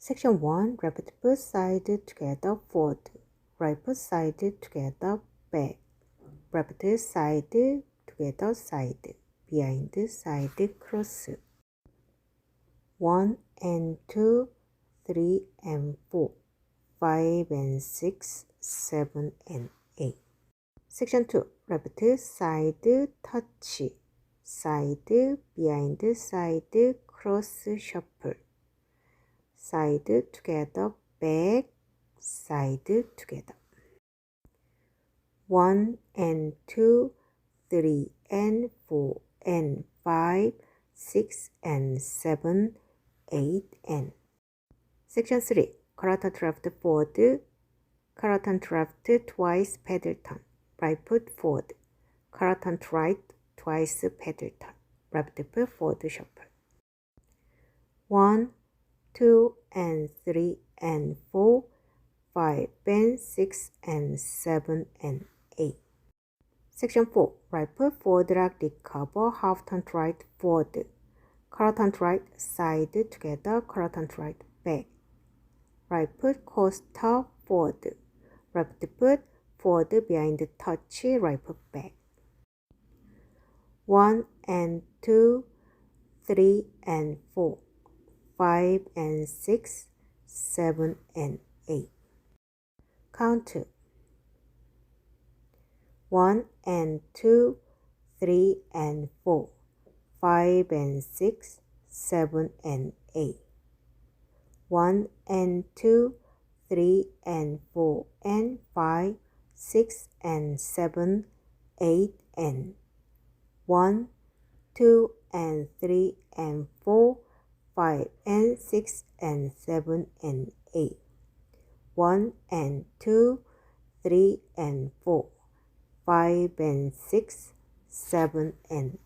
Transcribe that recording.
Section 1. Repeat both sides together forward. Right both sides together back. Repeat side together side. Behind side cross. 1 and 2, 3 and 4, 5 and 6, 7 and 8. Section 2. Repeat side touch. Side behind side cross shuffle. Side together back, side together. 1 and 2, 3 and 4 and 5, 6 and 7, 8 and. Section 3. Carotid left forward. Carotid left twice pedal turn. Right foot forward. Carotid right twice pedal turn. Left foot forward shuffle. 1, 2 and 3 and 4, 5 and 6 and 7 and 8. Section 4. Right foot forward drag recover half turn right forward. Carotid right side together, carotid right back. Right foot coaster forward. Left foot forward behind touch, right foot back. 1 and 2, 3 and 4, 5 and 6, 7 and 8. Count 2. 1 and 2, 3 and 4, 5 and 6, 7 and 8. 1 and 2, 3 and 4 and 5, 6 and 7, 8 and. 1, 2 and 3 and 4, 5 and 6 and 7 and 8. 1 and 2, 3 and 4, 5 and 6, 7 and